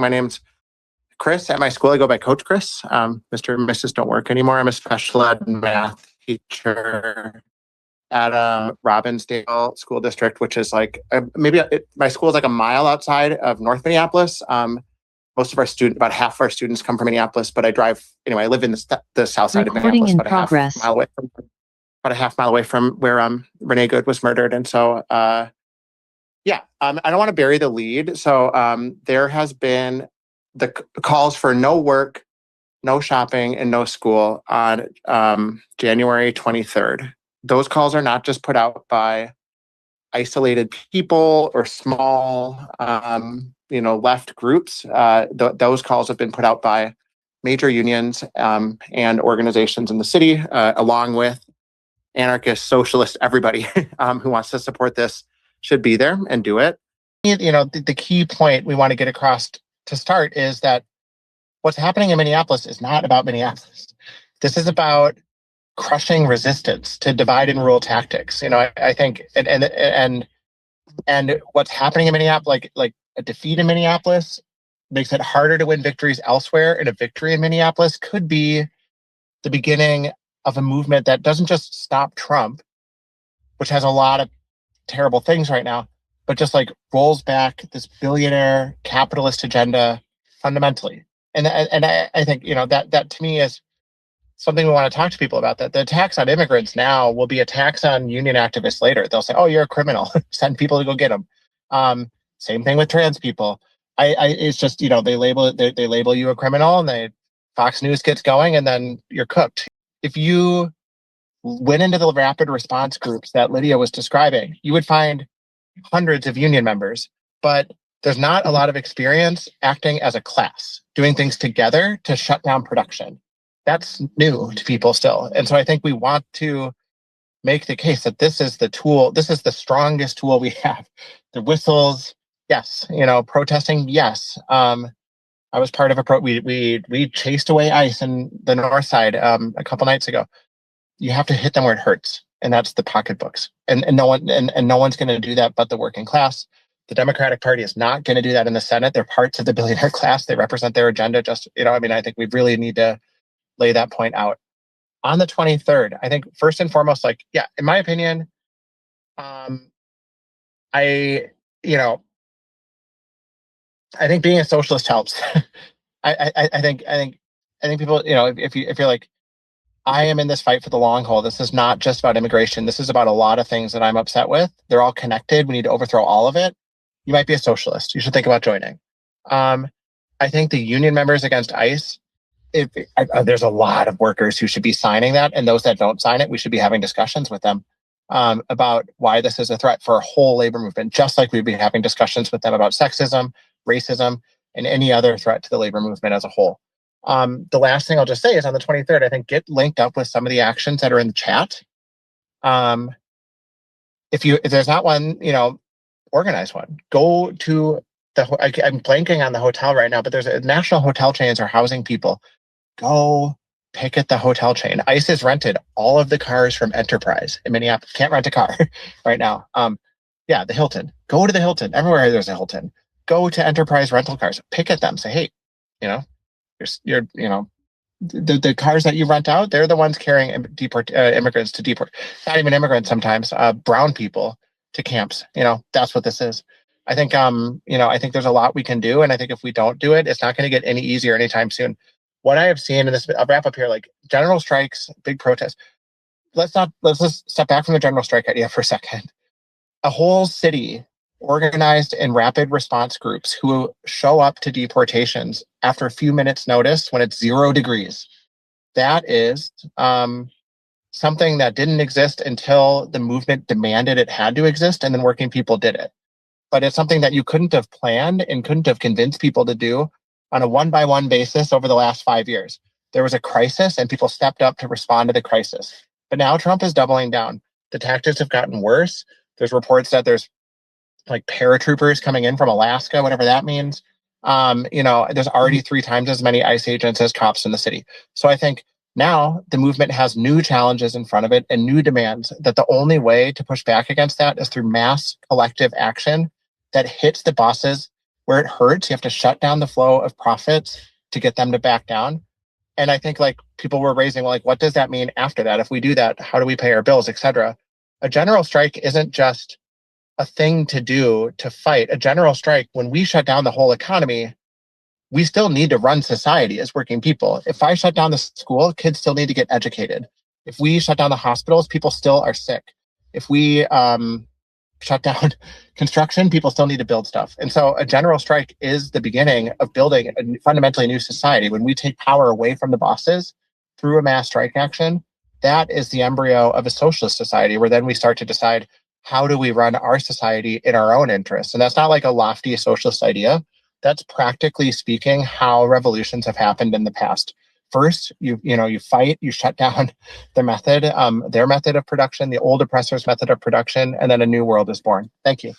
My name's Chris. At my school, I go by Coach Chris. Mr. and Mrs. don't work anymore. I'm a special ed math teacher at Robbinsdale School District, which is like my school is like a mile outside of North Minneapolis. Most of our about half of our students come from Minneapolis, but I live in the south side of Minneapolis, in progress. about a half mile away from where Renee Good was murdered. And so, I don't want to bury the lead. So there has been the calls for no work, no shopping, and no school on January 23rd. Those calls are not just put out by isolated people or small, left groups. Those calls have been put out by major unions and organizations in the city, along with anarchist, socialist, everybody who wants to support this should be there and do it. The key point we want to get across to start is that what's happening in Minneapolis is not about Minneapolis. This is about crushing resistance to divide and rule tactics. I think, and what's happening in Minneapolis, like a defeat in Minneapolis makes it harder to win victories elsewhere. And a victory in Minneapolis could be the beginning of a movement that doesn't just stop Trump, which has a lot of terrible things right now, but just like rolls back this billionaire capitalist agenda fundamentally. And I think, that to me is something we want to talk to people about, that the attacks on immigrants now will be attacks on union activists later. They'll say, oh, you're a criminal. Send people to go get them. Same thing with trans people. It's just, they label you a criminal, and Fox News gets going, and then you're cooked. If you went into the rapid response groups that Lydia was describing, you would find hundreds of union members, but there's not a lot of experience acting as a class, doing things together to shut down production. That's new to people still. And so I think we want to make the case that this is the tool, this is the strongest tool we have. The whistles, yes. Protesting, yes. I was part of we chased away ICE in the north side a couple nights ago. You have to hit them where it hurts, and that's the pocketbooks. And no one's going to do that but the working class. The Democratic Party is not going to do that in the Senate. They're parts of the billionaire class. They represent their agenda. I think we really need to lay that point out. On the 23rd, I think first and foremost, in my opinion, I think being a socialist helps. I think people, if you're like, I am in this fight for the long haul. This is not just about immigration. This is about a lot of things that I'm upset with. They're all connected. We need to overthrow all of it. You might be a socialist. You should think about joining. I think the union members against ICE, there's a lot of workers who should be signing that, and those that don't sign it, we should be having discussions with them about why this is a threat for a whole labor movement, just like we'd be having discussions with them about sexism, racism, and any other threat to the labor movement as a whole. The last thing I'll just say is on the 23rd, I think get linked up with some of the actions that are in the chat. If there's not one, organize one. Go to I'm blanking on the hotel right now, but there's a national hotel chains are housing people. Go picket the hotel chain. ICE has rented all of the cars from Enterprise in Minneapolis. Can't rent a car right now. The Hilton. Go to the Hilton. Everywhere there's a Hilton. Go to Enterprise rental cars. Picket them. Say, hey, you're the cars that you rent out, they're the ones carrying immigrants to deport. Not even immigrants sometimes. Brown people to camps. That's what this is. I think I think there's a lot we can do, and I think if we don't do it, it's not going to get any easier anytime soon. What I have seen, and I'll wrap up here, like general strikes, big protests. Let's just step back from the general strike idea for a second. A whole city organized in rapid response groups who show up to deportations after a few minutes notice when it's 0 degrees. That is something that didn't exist until the movement demanded it had to exist, and then working people did it. But it's something that you couldn't have planned and couldn't have convinced people to do on a one-by-one basis over the last 5 years. There was a crisis and people stepped up to respond to the crisis. But now Trump is doubling down. The tactics have gotten worse. There's reports that there's like paratroopers coming in from Alaska, whatever that means. There's already 3 times as many ICE agents as cops in the city. So I think now the movement has new challenges in front of it and new demands, that the only way to push back against that is through mass collective action that hits the bosses where it hurts, you have to shut down the flow of profits to get them to back down. And I think like people were raising, like, what does that mean after that? If we do that, how do we pay our bills, et cetera? A general strike isn't just a thing to do to fight. A general strike, when we shut down the whole economy, we still need to run society as working people. If I shut down the school, kids still need to get educated. If we shut down the hospitals, people still are sick. If we shut down construction, people still need to build stuff. And so a general strike is the beginning of building a fundamentally new society. When we take power away from the bosses through a mass strike action, that is the embryo of a socialist society, where then we start to decide, how do we run our society in our own interests? And that's not like a lofty socialist idea. That's practically speaking how revolutions have happened in the past. First, you fight, you shut down their method of production, the old oppressor's method of production, and then a new world is born. Thank you.